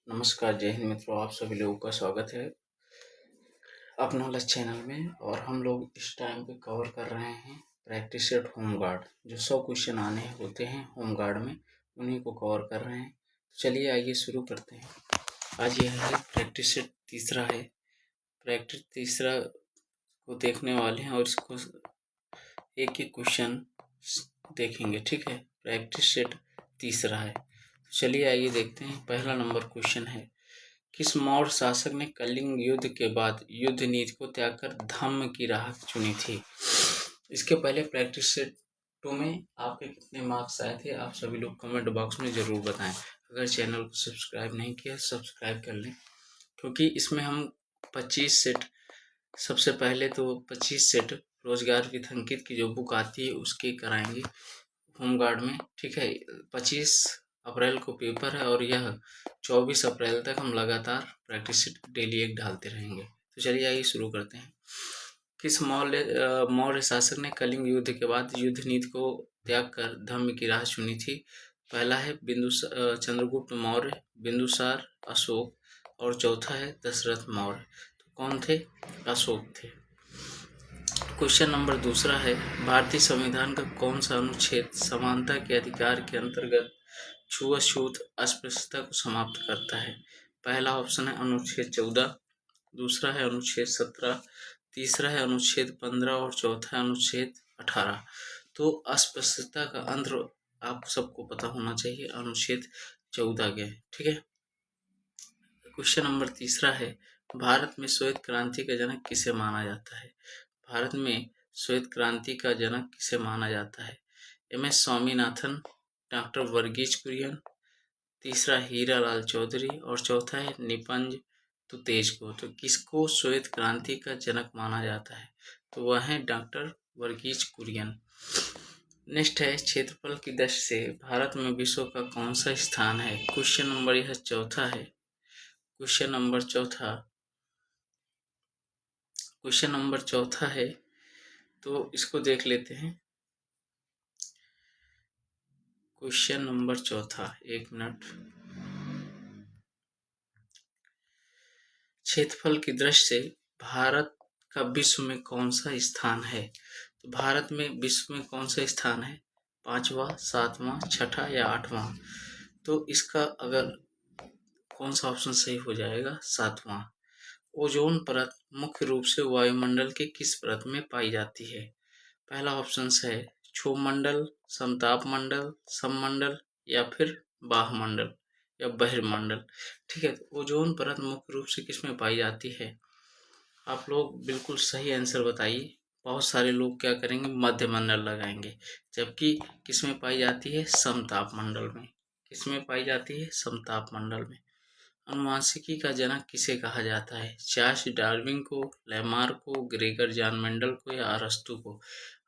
नमस्कार, जय हिंद मित्रों। आप सभी लोगों का स्वागत है अपना अलग चैनल में। और हम लोग इस टाइम पे कवर कर रहे हैं प्रैक्टिस सेट होमगार्ड। जो 100 क्वेश्चन आने होते हैं होमगार्ड में, उन्हीं को कवर कर रहे हैं। तो चलिए आइए शुरू करते हैं। आज यह है प्रैक्टिस सेट तीसरा है। प्रैक्टिस तीसरा को देखने वाले हैं और इसको एक एक क्वेश्चन देखेंगे, ठीक है। प्रैक्टिस सेट तीसरा है। तो चलिए आइए देखते हैं। पहला नंबर क्वेश्चन है, किस मौर्य शासक ने कलिंग युद्ध के बाद युद्ध नीति को त्याग कर धम्म की राह चुनी थी। इसके पहले प्रैक्टिस सेट 2 में आपके कितने मार्क्स आए थे, आप सभी लोग कमेंट बॉक्स में ज़रूर बताएं। अगर चैनल को सब्सक्राइब नहीं किया सब्सक्राइब कर लें, क्योंकि इसमें हम 25 सेट, सबसे पहले तो 25 सेट रोजगार की अंकित की जो बुक आती है उसके कराएंगे होमगार्ड में, ठीक है। 25 अप्रैल को पेपर है और यह 24 अप्रैल तक हम लगातार प्रैक्टिस सेट डेली एक डालते रहेंगे। तो चलिए आइए शुरू करते हैं। किस मौर्य शासक ने कलिंग युद्ध के बाद युद्ध नीति को त्याग कर धम्म की राह चुनी थी। पहला है चंद्रगुप्त मौर्य, बिंदुसार, अशोक, और चौथा है दशरथ मौर्य। तो कौन थे? अशोक थे। क्वेश्चन नंबर दूसरा है, भारतीय संविधान का कौन सा अनुच्छेद समानता के अधिकार के अंतर्गत छुआछूत अस्पृश्यता को समाप्त करता है? पहला ऑप्शन है अनुच्छेद 14, दूसरा है अनुच्छेद 17, तीसरा है अनुच्छेद 15 और चौथा है अनुच्छेद 18। तो अस्पृश्यता का अंत आप सबको पता होना चाहिए, अनुच्छेद 14 के, ठीक है। क्वेश्चन नंबर तीसरा है, भारत में श्वेत क्रांति का जनक किसे माना जाता है? भारत में श्वेत क्रांति का जनक किसे माना जाता है? एम.एस. स्वामीनाथन, डॉक्टर वर्गीज कुरियन, तीसरा हीरालाल चौधरी और चौथा है निपंज तुतेज को। तो किसको श्वेत क्रांति का जनक माना जाता है? तो वह है डॉक्टर वर्गीज कुरियन। नेक्स्ट है, क्षेत्रफल की दृष्टि से भारत में विश्व का कौन सा स्थान है? क्वेश्चन नंबर यह चौथा है। क्वेश्चन नंबर चौथा है, तो इसको देख लेते हैं। क्वेश्चन नंबर चौथा, एक मिनट। क्षेत्रफल की दृष्टि से भारत का विश्व में कौन सा स्थान है? तो भारत में विश्व में कौन सा स्थान है? 5वां, 7वां, 6ठा या 8वां? तो इसका अगर कौन सा ऑप्शन सही हो जाएगा? 7वां। ओजोन परत मुख्य रूप से वायुमंडल के किस परत में पाई जाती है? पहला ऑप्शन है क्षोभमंडल, समताप मंडल, सममंडल या फिर बाह्यमंडल या बहिर्मंडल, ठीक है। तो ओजोन परत मुख्य रूप से किसमें पाई जाती है? आप लोग बिल्कुल सही आंसर बताइए। बहुत सारे लोग क्या करेंगे, मध्य मंडल लगाएंगे, जबकि किसमें पाई जाती है? समताप मंडल में। किसमें पाई जाती है? समताप मंडल में। अनुवांशिकी का जनक किसे कहा जाता है? चार्ल्स डार्विन को, लेमार्क को, ग्रेगर जॉन मेंडल को या अरस्तु को?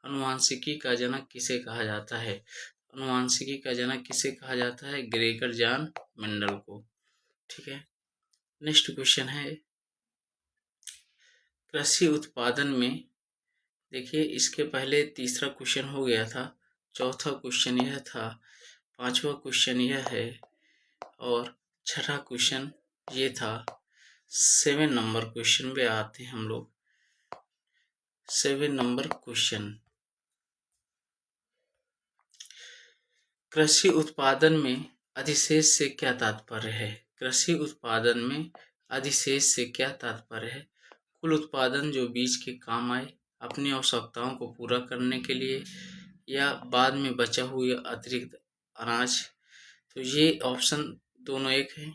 अनुवांशिकी का जनक किसे कहा जाता है? अनुवांशिकी का जनक किसे कहा जाता है? ग्रेगर जॉन मेंडल को, ठीक है। नेक्स्ट क्वेश्चन है, कृषि उत्पादन में, देखिए इसके पहले तीसरा क्वेश्चन हो गया था, चौथा क्वेश्चन यह था, पांचवा क्वेश्चन यह है और छठा क्वेश्चन ये था। 7 नंबर क्वेश्चन पे आते हैं हम लोग। 7 नंबर क्वेश्चन, कृषि उत्पादन में अधिशेष से क्या तात्पर्य है? कृषि उत्पादन में अधिशेष से क्या तात्पर्य है? कुल उत्पादन जो बीज के काम आए, अपनी आवश्यकताओं को पूरा करने के लिए, या बाद में बचा हुआ अतिरिक्त अनाज। तो ये ऑप्शन दोनों एक है।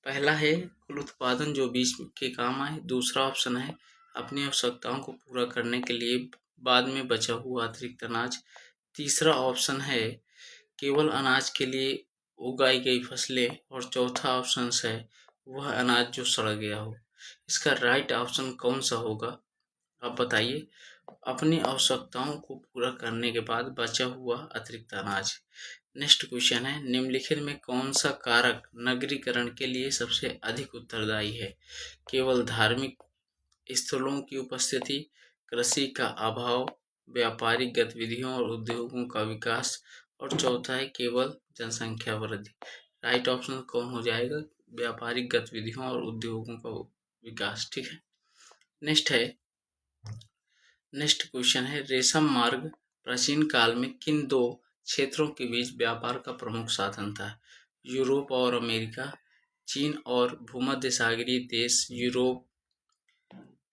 पहला है कुल उत्पादन जो बीज के काम आए, दूसरा ऑप्शन है अपनी आवश्यकताओं को पूरा करने के लिए बाद में बचा हुआ अतिरिक्त अनाज, तीसरा ऑप्शन है केवल अनाज के लिए उगाई गई फसलें, और चौथा ऑप्शन है वह अनाज जो सड़ गया हो। इसका राइट ऑप्शन कौन सा होगा, आप बताइए। अपनी आवश्यकताओं को पूरा करने के बाद बचा हुआ अतिरिक्त अनाज। नेक्स्ट क्वेश्चन है, निम्नलिखित में कौन सा कारक नगरीकरण के लिए सबसे अधिक उत्तरदायी है? केवल धार्मिक स्थलों की उपस्थिति, कृषि का अभाव, व्यापारिक गतिविधियों और उद्योगों का विकास, और चौथा है केवल जनसंख्या वृद्धि। राइट ऑप्शन कौन हो जाएगा? व्यापारिक गतिविधियों और उद्योगों का विकास। ठीक है, नेक्स्ट क्वेश्चन है रेशम मार्ग प्राचीन काल में किन दो क्षेत्रों के बीच व्यापार का प्रमुख साधन था? यूरोप और अमेरिका, चीन और भूमध्य सागरीय देश, यूरोप,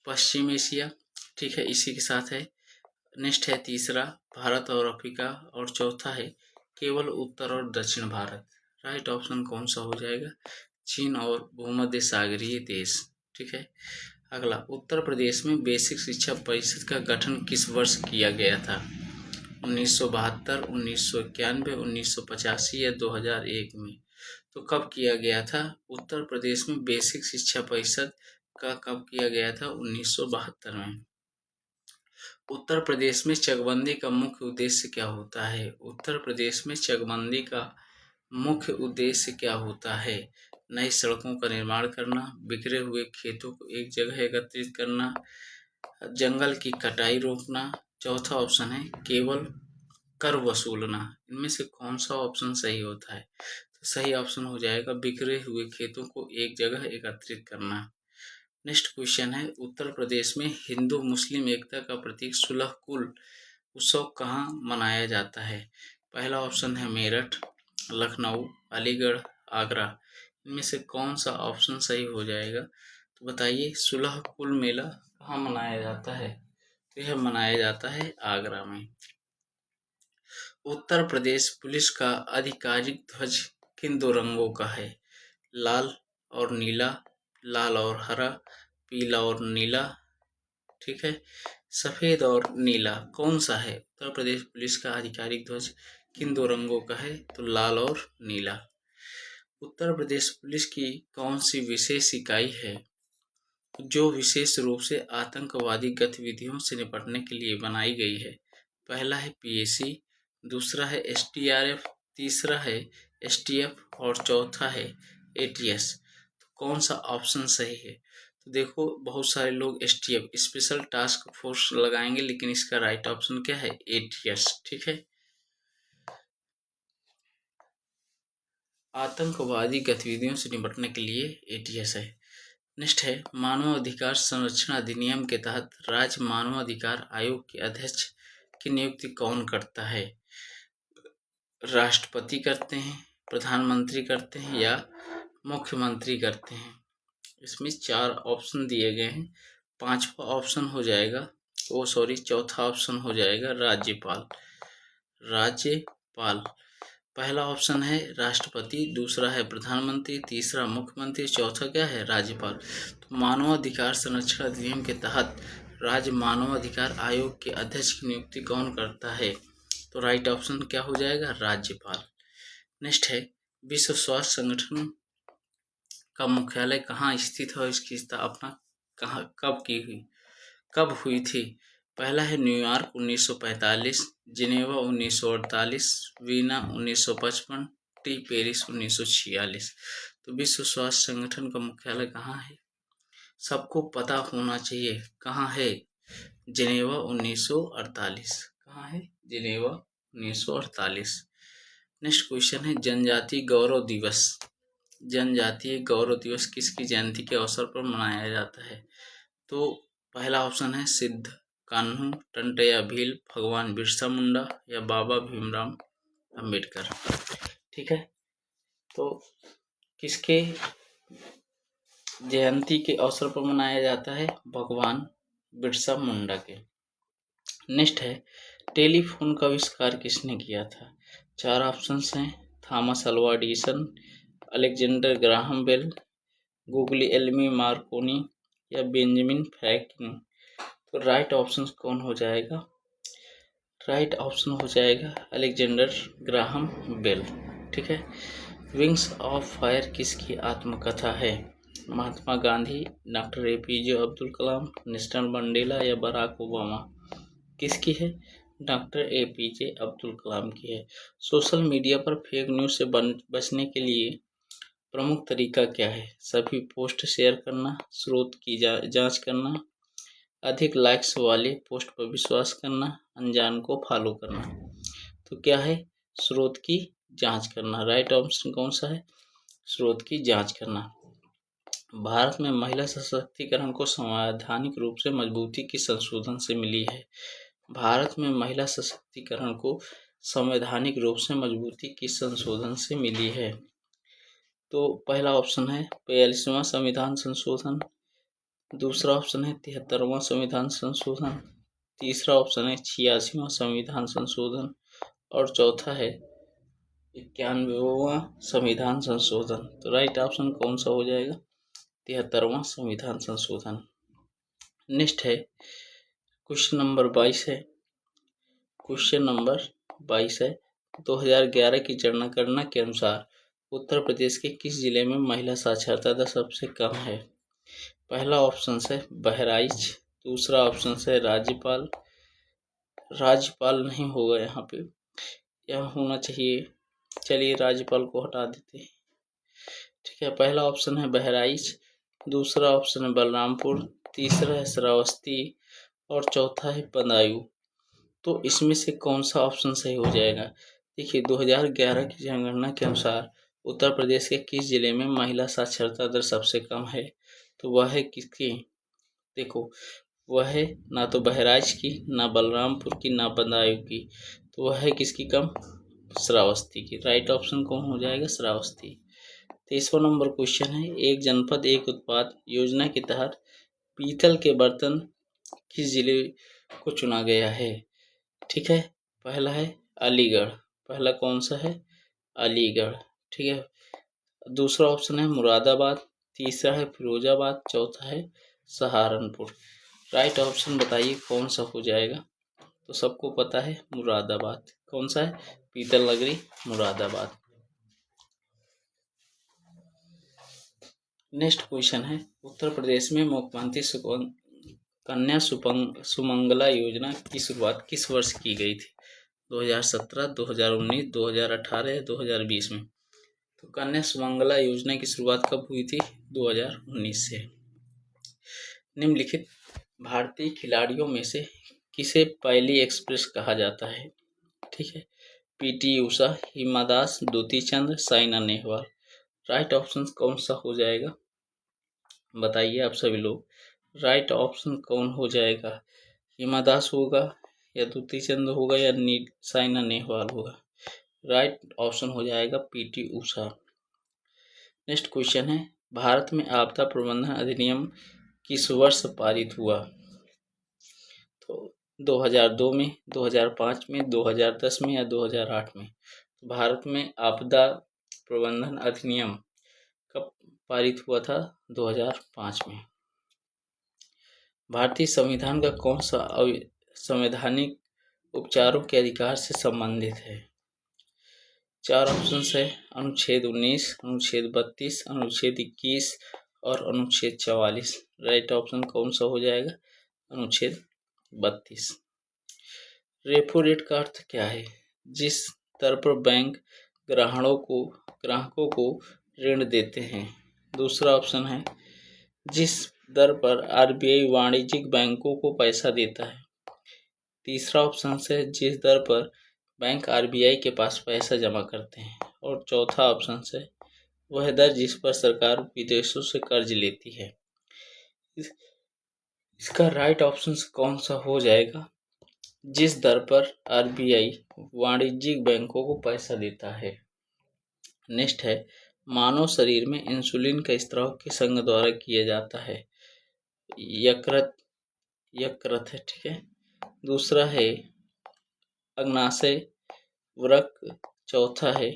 पश्चिम एशिया। ठीक है, इसी के साथ है नेक्स्ट है तीसरा भारत और अफ्रीका, और चौथा है केवल उत्तर और दक्षिण भारत। राइट ऑप्शन कौन सा हो जाएगा? चीन और भूमध्य सागरीय देश। ठीक है, अगला उत्तर प्रदेश में बेसिक शिक्षा परिषद का गठन किस वर्ष किया गया था? 1972, 1991, 1985 या 2001 में? तो कब किया गया था उत्तर प्रदेश में बेसिक शिक्षा परिषद का? कब किया गया था? 1972 में। उत्तर प्रदेश में चकबंदी का मुख्य उद्देश्य क्या होता है? उत्तर प्रदेश में चकबंदी का मुख्य उद्देश्य क्या होता है? नई सड़कों का निर्माण करना, बिखरे हुए खेतों को एक जगह एकत्रित करना, जंगल की कटाई रोकना। चौथा ऑप्शन है केवल कर वसूलना। इनमें से कौन सा ऑप्शन सही होता है? तो सही ऑप्शन हो जाएगा बिखरे हुए खेतों को एक जगह एकत्रित करना। नेक्स्ट क्वेश्चन है उत्तर प्रदेश में हिंदू मुस्लिम एकता का प्रतीक सुलह कुल उत्सव कहाँ मनाया जाता है? पहला ऑप्शन है मेरठ, लखनऊ, अलीगढ़, आगरा। इनमें से कौन सा ऑप्शन सही हो जाएगा? तो बताइए सुलह कुल मेला कहाँ मनाया जाता है? तो यह मनाया जाता है आगरा में। उत्तर प्रदेश पुलिस का आधिकारिक ध्वज किन दो रंगों का है? लाल और नीला, लाल और हरा, पीला और नीला। ठीक है, सफेद और नीला कौन सा है? उत्तर प्रदेश पुलिस का आधिकारिक ध्वज किन दो रंगों का है? तो लाल और नीला। उत्तर प्रदेश पुलिस की कौन सी विशेष इकाई है जो विशेष रूप से आतंकवादी गतिविधियों से निपटने के लिए बनाई गई है? पहला है पीएसी, दूसरा है एसडीआरएफ, तीसरा है एसटीएफ और चौथा है एटीएस। तो कौन सा ऑप्शन सही है? तो देखो बहुत सारे लोग एसटीएफ स्पेशल टास्क फोर्स लगाएंगे, लेकिन इसका राइट ऑप्शन क्या है? एटीएस। ठीक है, आतंकवादी गतिविधियों से निपटने के लिए एटीएस है। नेक्स्ट है मानव अधिकार संरक्षण अधिनियम के तहत राज्य मानव अधिकार आयोग के अध्यक्ष की नियुक्ति कौन करता है? राष्ट्रपति करते हैं, प्रधानमंत्री करते हैं या मुख्यमंत्री करते हैं? इसमें चार ऑप्शन दिए गए हैं। पांचवा ऑप्शन हो जाएगा चौथा ऑप्शन हो जाएगा राज्यपाल। पहला ऑप्शन है राष्ट्रपति, दूसरा है प्रधानमंत्री, तीसरा मुख्यमंत्री, चौथा क्या है? राज्यपाल। तो मानव अधिकार संरक्षण अधिनियम के तहत राज्य मानव अधिकार आयोग के अध्यक्ष की नियुक्ति कौन करता है? तो राइट ऑप्शन क्या हो जाएगा? राज्यपाल। नेक्स्ट है विश्व स्वास्थ्य संगठन का मुख्यालय कहाँ स्थित है और इसकी स्थापना कब हुई थी? पहला है न्यूयॉर्क 1945, जिनेवा 1948, वीना 1955, पेरिस 1946। तो विश्व स्वास्थ्य संगठन का मुख्यालय कहाँ है? सबको पता होना चाहिए कहाँ है? जिनेवा 1948। कहाँ है? जिनेवा 1948। नेक्स्ट क्वेश्चन है जनजातीय गौरव दिवस। जनजातीय गौरव दिवस किसकी जयंती के अवसर पर मनाया जाता है? तो पहला ऑप्शन है सिद्ध कान्हू, टंटया भील, भगवान बिरसा मुंडा या बाबा भीमराव अंबेडकर। ठीक है, तो किसके जयंती के अवसर पर मनाया जाता है? भगवान बिरसा मुंडा के। नेक्स्ट है टेलीफोन का आविष्कार किसने किया था? चार ऑप्शंस हैं Thomas Alva Edison, Alexander Graham Bell, Guglielmo Marconi या बेंजामिन फ्रैंकलिन। तो राइट ऑप्शन कौन हो जाएगा? राइट ऑप्शन हो जाएगा अलेक्जेंडर ग्राहम बेल। ठीक है, विंग्स ऑफ फायर किसकी आत्मकथा है? Mahatma Gandhi, doctor APJ Abdul Kalam, Nelson Mandela या बराक ओबामा। किसकी है? डॉक्टर एपीजे अब्दुल कलाम की है। सोशल मीडिया पर फेक न्यूज़ से बचने के लिए प्रमुख तरीका क्या है? सभी पोस्ट शेयर करना, स्रोत की जांच करना, अधिक लाइक्स वाले पोस्ट पर विश्वास करना, अनजान को फॉलो करना। तो क्या है? स्रोत की जांच करना। राइट ऑप्शन कौन सा है? स्रोत की जांच करना। भारत में महिला सशक्तिकरण को संवैधानिक रूप से मजबूती की संशोधन से मिली है। भारत में महिला सशक्तिकरण को संवैधानिक रूप से मजबूती की संशोधन से मिली है। तो पहला ऑप्शन है 42वां संविधान संशोधन, दूसरा ऑप्शन है 73वां संविधान संशोधन, तीसरा ऑप्शन है 86वां संविधान संशोधन और चौथा है 91वां संविधान संशोधन। तो राइट ऑप्शन कौन सा हो जाएगा? 73वां संविधान संशोधन। नेक्स्ट है क्वेश्चन नंबर 22 है। क्वेश्चन नंबर 22 है 2011 की जनगणना के अनुसार उत्तर प्रदेश के किस जिले में महिला साक्षरता दर सबसे कम है? पहला ऑप्शन है बहराइच, दूसरा ऑप्शन है राज्यपाल नहीं होगा यहाँ पे, यहाँ होना चाहिए, चलिए राज्यपाल को हटा देते हैं। ठीक है, पहला ऑप्शन है बहराइच, दूसरा ऑप्शन है बलरामपुर, तीसरा है श्रावस्ती और चौथा है बदायूं। तो इसमें से कौन सा ऑप्शन सही हो जाएगा? देखिए 2011 की जनगणना के अनुसार उत्तर प्रदेश के किस जिले में महिला साक्षरता दर सबसे कम है? तो वह है किसकी? देखो वह है ना तो बहराइच की, ना बलरामपुर की, ना बदायूं की, तो वह है किसकी कम? श्रावस्ती की। राइट ऑप्शन कौन हो जाएगा? श्रावस्ती। 23वां नंबर क्वेश्चन है एक जनपद एक उत्पाद योजना के तहत पीतल के बर्तन किस जिले को चुना गया है? ठीक है, पहला है अलीगढ़, पहला कौन सा है? अलीगढ़। ठीक है, दूसरा ऑप्शन है मुरादाबाद, तीसरा है फिरोजाबाद, चौथा है सहारनपुर। राइट ऑप्शन बताइए कौन सा हो जाएगा? तो सबको पता है मुरादाबाद। कौन सा है? पीतल नगरी मुरादाबाद। नेक्स्ट क्वेश्चन है उत्तर प्रदेश में मुख्यमंत्री कन्या सुमंगला योजना की शुरुआत किस वर्ष की गई थी? 2017, 2019, 2018 या 2020 में? तो कन्या सुमंगला योजना की शुरुआत कब हुई थी? 2019 से। निम्नलिखित भारतीय खिलाड़ियों में से किसे पहली एक्सप्रेस कहा जाता है? ठीक है, पीटी उषा, हिमा दास, द्युति चंद्र, साइना नेहवाल। राइट ऑप्शन कौन सा हो जाएगा? बताइए आप सभी लोग, राइट ऑप्शन कौन हो जाएगा? हिमा दास होगा या द्युति चंद्र होगा या साइना नेहवाल होगा? राइट ऑप्शन हो जाएगा पीटी उषा। नेक्स्ट क्वेश्चन है भारत में आपदा प्रबंधन अधिनियम किस वर्ष पारित हुआ? तो 2002 में, 2005 में, 2010 में या 2008 में? तो भारत में आपदा प्रबंधन अधिनियम कब पारित हुआ था? 2005 में। भारतीय संविधान का कौन सा संवैधानिक उपचारों के अधिकार से संबंधित है? चार ऑप्शन है अनुच्छेद 19, अनुच्छेद 32, अनुच्छेद 21 और अनुच्छेद 44। राइट ऑप्शन कौन सा हो जाएगा? अनुच्छेद 32। रेपो रेट का अर्थ क्या है? जिस दर पर बैंक ग्राहकों को ऋण देते हैं। दूसरा ऑप्शन है जिस दर पर आरबीआई वाणिज्यिक बैंकों को पैसा देता है। तीसरा ऑप्शन है जिस दर पर बैंक आरबीआई के पास पैसा जमा करते हैं। और चौथा ऑप्शन है वह दर जिस पर सरकार विदेशों से कर्ज लेती है। इसका राइट ऑप्शन कौन सा हो जाएगा? जिस दर पर आरबीआई वाणिज्यिक बैंकों को पैसा देता है। नेक्स्ट है मानव शरीर में इंसुलिन का स्त्राव किस अंग द्वारा किया जाता है? यकृत है। ठीक है, दूसरा है अग्नाशय, वृक्क, चौथा है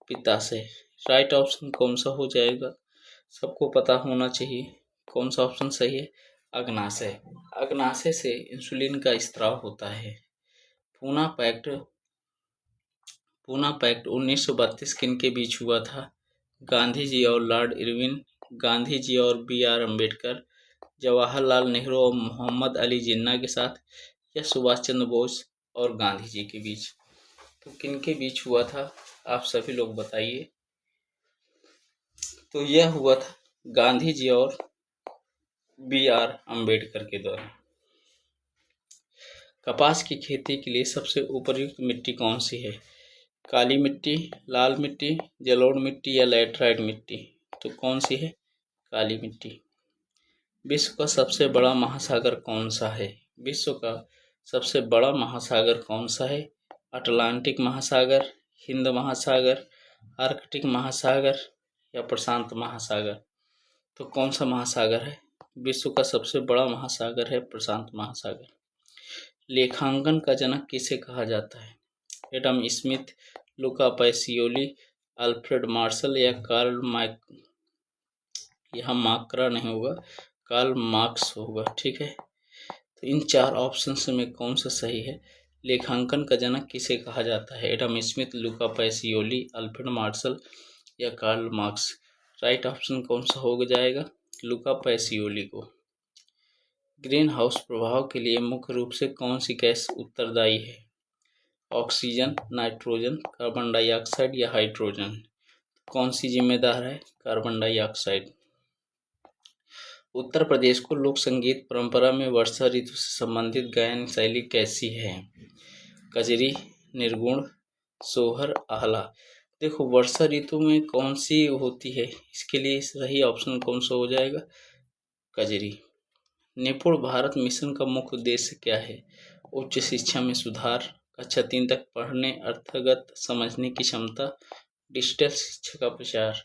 पित्ताशय। राइट ऑप्शन कौन सा हो जाएगा? सबको पता होना चाहिए कौन सा ऑप्शन सही है। अग्नाशय। अग्नाशय से इंसुलिन का स्त्राव होता है। पूना पैक्ट 1932 किन के बीच हुआ था? गांधी जी और लॉर्ड इरविन, गांधी जी और BR अम्बेडकर, जवाहरलाल नेहरू और मोहम्मद अली जिन्ना के साथ, या सुभाष चंद्र बोस और गांधी जी के बीच? तो किन के बीच हुआ था आप सभी लोग बताइए। तो यह हुआ था गांधी जी और BR अम्बेडकर के द्वारा। कपास की खेती के लिए सबसे उपयुक्त मिट्टी कौन सी है? काली मिट्टी, लाल मिट्टी, जलोढ़ मिट्टी या लैटराइट मिट्टी? तो कौन सी है? काली मिट्टी। विश्व का सबसे बड़ा महासागर कौन सा है? विश्व का सबसे बड़ा महासागर कौन सा है? अटलांटिक महासागर, हिंद महासागर, आर्कटिक महासागर या प्रशांत महासागर? तो कौन सा महासागर है? विश्व का सबसे बड़ा महासागर है प्रशांत महासागर। लेखांकन का जनक किसे कहा जाता है? एडम स्मिथ, लुका पैसियोली, अल्फ्रेड मार्शल या कार्ल यहाँ मार्करा नहीं होगा, कार्ल मार्क्स होगा। ठीक है, तो इन चार ऑप्शन में कौन सा सही है? लेखांकन का जनक किसे कहा जाता है? एडम स्मिथ, लुका पैसियोली, अल्फ्रेड मार्शल या कार्ल मार्क्स? राइट ऑप्शन कौन सा हो जाएगा? लुका पैसियोली को। ग्रीन हाउस प्रभाव के लिए मुख्य रूप से कौन सी गैस उत्तरदायी है? ऑक्सीजन, नाइट्रोजन, कार्बन डाइऑक्साइड या हाइड्रोजन? कौन सी जिम्मेदार है? Carbon dioxide. उत्तर प्रदेश को लोक संगीत परंपरा में वर्षा ऋतु से संबंधित गायन शैली कैसी है? कजरी, निर्गुण, सोहर, आहला? देखो, वर्षा ऋतु में कौन सी होती है, इसके लिए सही ऑप्शन कौन सा हो जाएगा? कजरी। निपुण भारत मिशन का मुख्य उद्देश्य क्या है? उच्च शिक्षा में सुधार, कक्षा 3 तक पढ़ने, अर्थगत समझने की क्षमता, डिजिटल शिक्षा का प्रचार?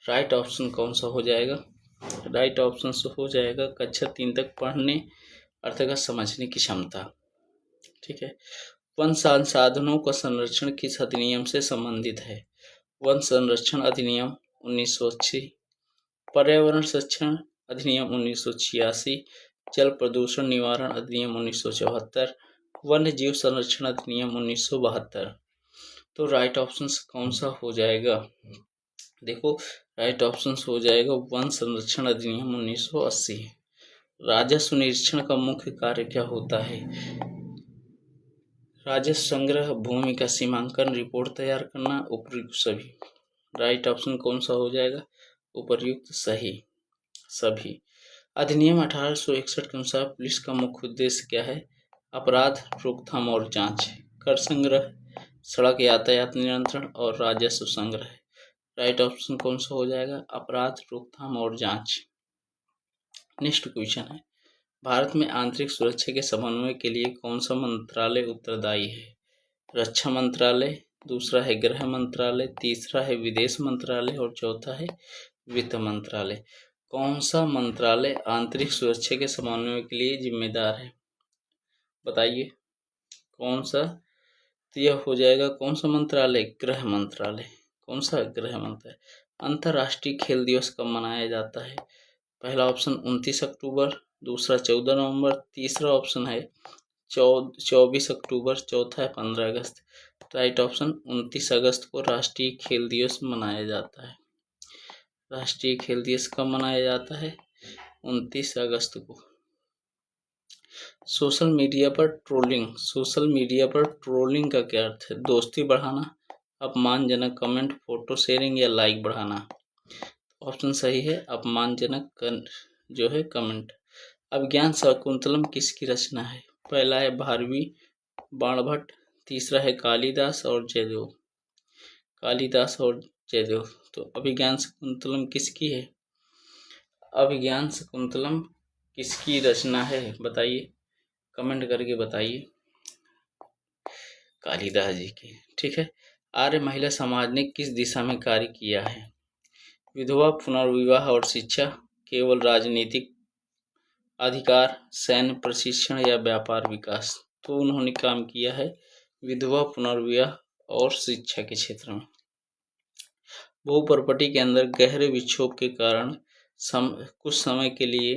राइट ऑप्शन कौन सा हो जाएगा? राइट ऑप्शन हो जाएगा कक्षा 3 तक पढ़ने, अर्थगत समझने की क्षमता। ठीक है। वन संसाधनों का संरक्षण किस अधिनियम से संबंधित है? वन संरक्षण अधिनियम 1980, पर्यावरण संरक्षण अधिनियम 1986, जल प्रदूषण निवारण अधिनियम 1974, वन्य जीव संरक्षण अधिनियम 1972। तो राइट ऑप्शन कौन सा हो जाएगा? देखो, राइट ऑप्शन हो जाएगा वन संरक्षण अधिनियम 1980। राजस्व निरीक्षण का मुख्य कार्य क्या होता है? राजस्व संग्रह, भूमि का सीमांकन, रिपोर्ट तैयार करना, उपर्युक्त सभी? राइट ऑप्शन कौन सा हो जाएगा? उपर्युक्त सही सभी। अधिनियम 1861 के अनुसार पुलिस का मुख्य उद्देश्य क्या है? अपराध रोकथाम और जांच, कर संग्रह, सड़क यातायात नियंत्रण और राजस्व संग्रह? राइट ऑप्शन कौन सा हो जाएगा? अपराध रोकथाम और जांच। नेक्स्ट क्वेश्चन है, भारत में आंतरिक सुरक्षा के समन्वय के लिए कौन सा मंत्रालय उत्तरदायी है? रक्षा मंत्रालय, दूसरा है गृह मंत्रालय, तीसरा है विदेश मंत्रालय और चौथा है वित्त मंत्रालय। कौन सा मंत्रालय आंतरिक सुरक्षा के समन्वय के लिए जिम्मेदार है? बताइए कौन सा? तो यह हो जाएगा कौन सा मंत्रालय? गृह मंत्रालय। कौन सा? गृह मंत्रालय। अंतर्राष्ट्रीय खेल दिवस कब मनाया जाता है? पहला ऑप्शन 29 अक्टूबर, दूसरा 14 नवंबर, तीसरा ऑप्शन है 24 अक्टूबर, चौथा है 15 अगस्त। राइट ऑप्शन 29 अगस्त को राष्ट्रीय खेल दिवस मनाया जाता है। राष्ट्रीय खेल दिवस कब मनाया जाता है? 29 अगस्त को। सोशल मीडिया पर ट्रोलिंग, सोशल मीडिया पर ट्रोलिंग का क्या अर्थ है? दोस्ती बढ़ाना, अपमानजनक कमेंट, फोटो शेयरिंग या लाइक बढ़ाना? ऑप्शन सही है अपमानजनक जो है कमेंट। अभिज्ञान शाकुंतलम किसकी रचना है? पहला है भारवी बाणभट्ट, तीसरा है कालिदास और जयदेव। कालिदास और जयदेव। तो अभिज्ञान शाकुंतलम किसकी है? अभिज्ञान शाकुंतलम किसकी रचना है? बताइए, कमेंट करके बताइए। कालिदास जी की। ठीक है। आर्य महिला समाज ने किस दिशा में कार्य किया है? विधवा पुनर्विवाह और शिक्षा, केवल राजनीतिक अधिकार, सैन्य प्रशिक्षण या व्यापार विकास? तो उन्होंने काम किया है विधवा पुनर्विवाह और शिक्षा के क्षेत्र में। भूपर्पटी के अंदर गहरे विक्षोभ के कारण कुछ समय के लिए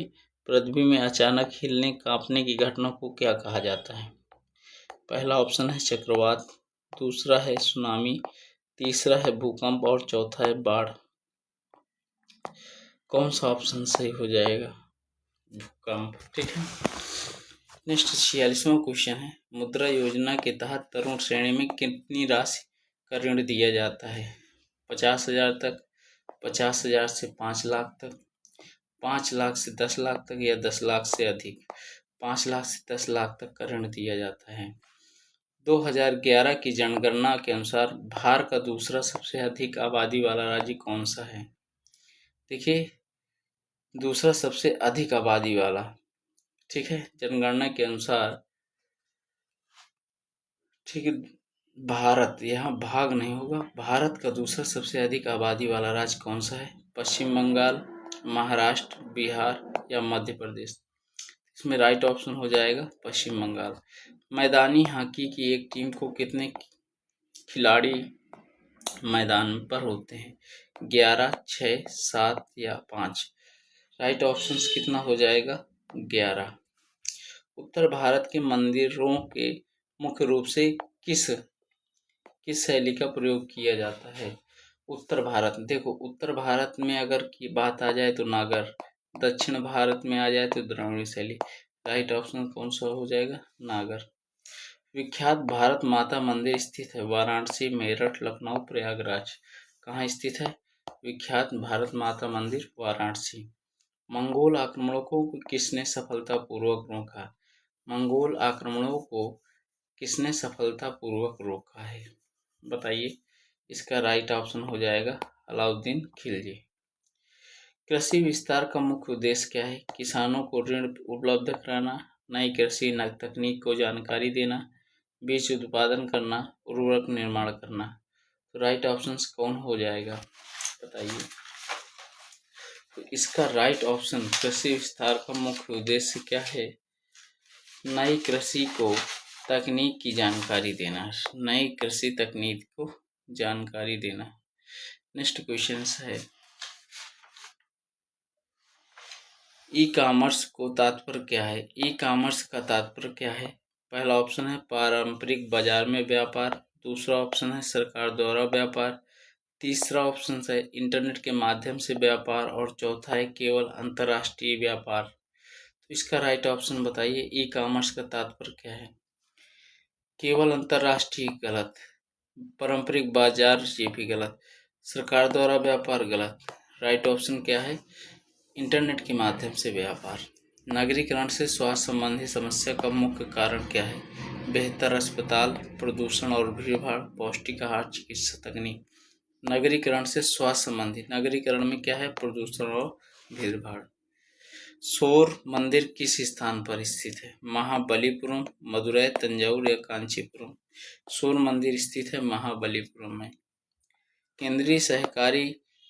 पृथ्वी में अचानक हिलने कांपने की घटना को क्या कहा जाता है? पहला ऑप्शन है चक्रवात, दूसरा है सुनामी, तीसरा है भूकंप और चौथा है बाढ़। कौन सा ऑप्शन सही हो जाएगा? भूकंप। ठीक है। नेक्स्ट 46वां क्वेश्चन है, मुद्रा योजना के तहत तरुण श्रेणी में कितनी राशि का ऋण दिया जाता है? 50,000 तक, 50,000 से 5 लाख तक, 5 लाख से 10 लाख तक या 10 लाख से अधिक? 5 लाख से 10 लाख तक का ऋण दिया जाता है। 2011 की जनगणना के अनुसार भारत का दूसरा सबसे अधिक आबादी वाला राज्य कौन सा है? देखिए, दूसरा सबसे अधिक आबादी वाला, ठीक है, जनगणना के अनुसार, ठीक है, भारत, यहाँ भाग नहीं होगा। भारत का दूसरा सबसे अधिक आबादी वाला राज्य कौन सा है? पश्चिम बंगाल, महाराष्ट्र, बिहार या मध्य प्रदेश? इसमें राइट ऑप्शन हो जाएगा पश्चिम बंगाल। मैदानी हॉकी की एक टीम को कितने खिलाड़ी मैदान पर होते हैं? 11, 6, 7 या 5? राइट ऑप्शन कितना हो जाएगा? 11। उत्तर भारत के मंदिरों के मुख्य रूप से किस शैली का प्रयोग किया जाता है? उत्तर भारत, देखो, उत्तर भारत में अगर की बात आ जाए तो नागर, दक्षिण भारत में आ जाए तो द्रविड़ शैली। राइट ऑप्शन कौन सा हो जाएगा? नागर। विख्यात भारत माता मंदिर स्थित है वाराणसी, मेरठ, लखनऊ, प्रयागराज? कहाँ स्थित है विख्यात भारत माता मंदिर? वाराणसी। मंगोल आक्रमणों को किसने सफलतापूर्वक रोका? मंगोल आक्रमणों को किसने सफलतापूर्वक रोका है? बताइए। इसका राइट ऑप्शन हो जाएगा अलाउद्दीन खिलजी। कृषि विस्तार का मुख्य उद्देश्य क्या है? किसानों को ऋण उपलब्ध कराना, नई कृषि तकनीक को जानकारी देना, बीज उत्पादन करना, उर्वरक निर्माण करना? तो राइट ऑप्शन कौन हो जाएगा? बताइए। तो इसका राइट ऑप्शन, कृषि विस्तार का मुख्य उद्देश्य क्या है? नई कृषि को तकनीक की जानकारी देना, नई कृषि तकनीक को जानकारी देना। नेक्स्ट क्वेश्चन है, ई कॉमर्स को तात्पर्य क्या है? ई कॉमर्स का तात्पर्य क्या है? पहला ऑप्शन है पारंपरिक बाजार में व्यापार, दूसरा ऑप्शन है सरकार द्वारा व्यापार, तीसरा ऑप्शन है इंटरनेट के माध्यम से व्यापार और चौथा है केवल अंतर्राष्ट्रीय व्यापार। तो इसका राइट ऑप्शन बताइए। ई कॉमर्स का तात्पर्य क्या है? केवल अंतर्राष्ट्रीय गलत, पारंपरिक बाजार ये भी गलत, सरकार द्वारा व्यापार गलत। राइट ऑप्शन क्या है? इंटरनेट के माध्यम से व्यापार। नगरीकरण से स्वास्थ्य संबंधी समस्या का मुख्य कारण क्या है? बेहतर अस्पताल, प्रदूषण और भीड़भाड़, पौष्टिक आहार, चिकित्सा तकनीक? नगरीकरण से स्वास्थ्य संबंधी, नगरीकरण में क्या है? प्रदूषण और भीड़भाड़। सौर मंदिर किस स्थान पर स्थित है? महाबलीपुरम, मदुरै, तंजावुर या कांचीपुरम? सौर मंदिर स्थित है महाबलीपुरम में। केंद्रीय सहकारी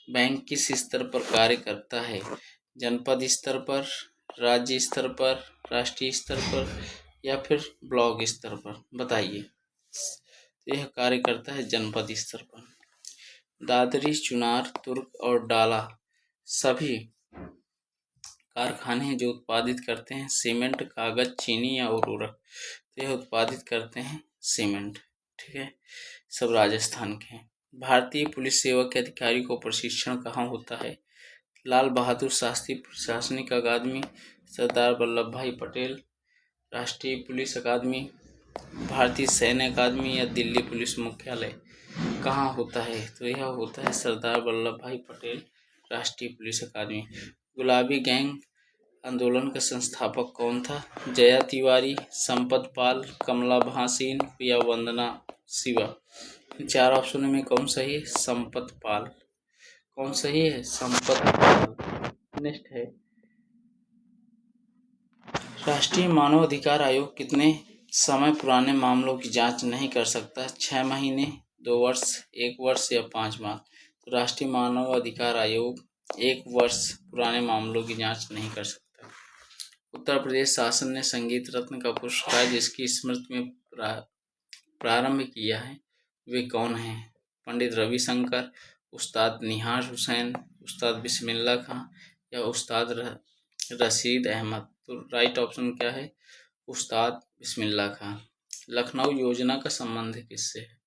बैंक किस स्तर पर कार्य करता है? जनपद स्तर पर, राज्य स्तर पर, राष्ट्रीय स्तर पर या फिर ब्लॉक स्तर पर? बताइए। यह कार्य करता है जनपद स्तर पर। दादरी, चुनार, तुर्क और डाला सभी कारखाने हैं जो उत्पादित करते हैं सीमेंट, कागज, चीनी या उर्वरक? तो यह उत्पादित करते हैं सीमेंट, ठीक है। सब राजस्थान के हैं। भारतीय पुलिस सेवा के अधिकारी को प्रशिक्षण कहाँ होता है? लाल बहादुर शास्त्री प्रशासनिक अकादमी, सरदार वल्लभ भाई पटेल राष्ट्रीय पुलिस अकादमी, भारतीय सैन्य अकादमी या दिल्ली पुलिस मुख्यालय? कहाँ होता है? तो यह होता है सरदार वल्लभ भाई पटेल राष्ट्रीय पुलिस अकादमी। गुलाबी गैंग आंदोलन का संस्थापक कौन था? जया तिवारी, संपत पाल, कमला भासीन या वंदना शिवा? चार ऑप्शनों में कौन सही है? संपत पाल। कौन सही है? संपत पाल। नेक्स्ट है, राष्ट्रीय मानव अधिकार आयोग कितने समय पुराने मामलों की जांच नहीं कर सकता? 6 महीने, 2 वर्ष, 1 वर्ष या 5 माह? तो राष्ट्रीय मानव अधिकार आयोग 1 वर्ष पुराने मामलों की जांच नहीं कर सकता। उत्तर प्रदेश शासन ने संगीत रत्न का पुरस्कार जिसकी स्मृति में प्रारंभ किया है वे कौन हैं? पंडित रविशंकर, उस्ताद निहार हुसैन, उस्ताद बिस्मिल्लाह खां या उस्ताद रशीद अहमद? तो राइट ऑप्शन क्या है? उस्ताद बिस्मिल्लाह खां। लखनऊ योजना का संबंध किससे है?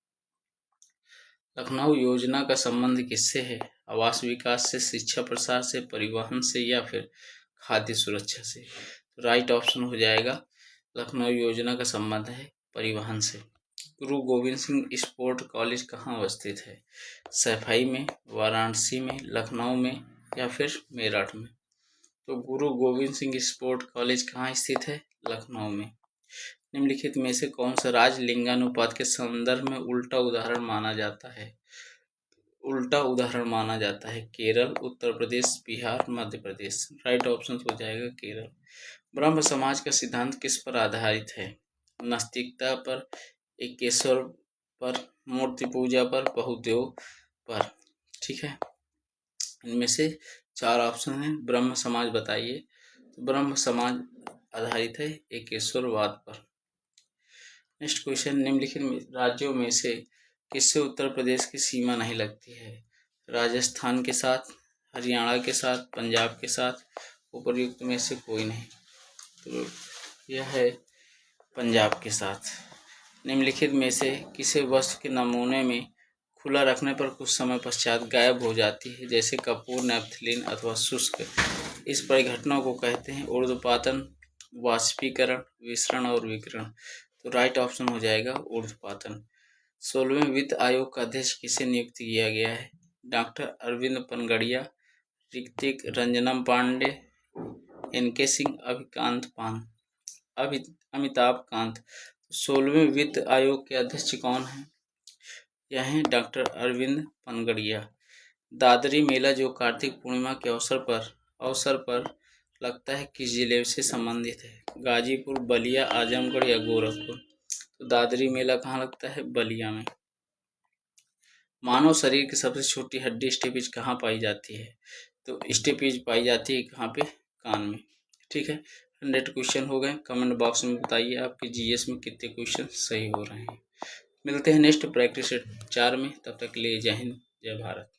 लखनऊ योजना का संबंध किससे है? आवास विकास से, शिक्षा प्रसार से, परिवहन से या फिर खाद्य सुरक्षा से? राइट ऑप्शन हो जाएगा लखनऊ योजना का संबंध है परिवहन से। गुरु गोविंद सिंह स्पोर्ट कॉलेज कहाँ अवस्थित है? सैफई में, वाराणसी में, लखनऊ में या फिर मेरठ में? तो गुरु गोविंद सिंह स्पोर्ट कॉलेज कहाँ स्थित है? लखनऊ में। निम्नलिखित में से कौन सा राज्य लिंगानुपात के संदर्भ में उल्टा उदाहरण माना जाता है? उल्टा उदाहरण माना जाता है केरल, उत्तर प्रदेश, बिहार, मध्य प्रदेश। राइट ऑप्शन हो जाएगा केरल। ब्रह्म समाज का सिद्धांत किस पर आधारित है? नास्तिकता पर, एकेश्वर पर, मूर्ति पूजा पर, बहुदेव पर। ठीक है, इनमें से 4 ऑप्शन हैं। ब्रह्म समाज बताइए। तो ब्रह्म समाज आधारित है एकेश्वरवाद पर। नेक्स्ट क्वेश्चन, निम्नलिखित राज्यों में से किससे उत्तर प्रदेश की सीमा नहीं लगती है? राजस्थान के साथ, हरियाणा के साथ, पंजाब के साथ, उपर्युक्त में से कोई नहीं। तो यह है पंजाब के साथ। निम्नलिखित में से किसी वस्तु के नमूने में खुला रखने पर कुछ समय पश्चात गायब हो जाती है, जैसे कपूर, नैप्थलीन अथवा शुष्क? इस परिघटना को कहते हैं ऊर्ध्वपातन, वाष्पीकरण, विसरण और विकिरण। तो राइट ऑप्शन हो जाएगा ऊर्ध्वपातन। 16वें वित्त आयोग का अध्यक्ष किसे नियुक्त किया गया है? Doctor Arvind Panagariya, Ritvik Ranjanam Pandey, NK Singh, Amitabh Kant. 16वें वित्त आयोग के अध्यक्ष कौन हैं? यह हैं डॉक्टर अरविंद पनगड़िया। दादरी मेला जो कार्तिक पूर्णिमा के अवसर पर लगता है, किस जिले से संबंधित है? गाजीपुर, बलिया, आजमगढ़ या गोरखपुर? तो दादरी मेला कहाँ लगता है? बलिया में। मानव शरीर की सबसे छोटी हड्डी स्टेपिज कहाँ पाई जाती है? तो स्टेपिज पाई जाती है कहाँ पे? कान में। ठीक है, 100 क्वेश्चन हो गए। कमेंट बॉक्स में बताइए आपके जीएस में कितने क्वेश्चन सही हो रहे हैं। मिलते हैं नेक्स्ट प्रैक्टिस सेट 4 में। तब तक के लिए जय हिंद, जय भारत।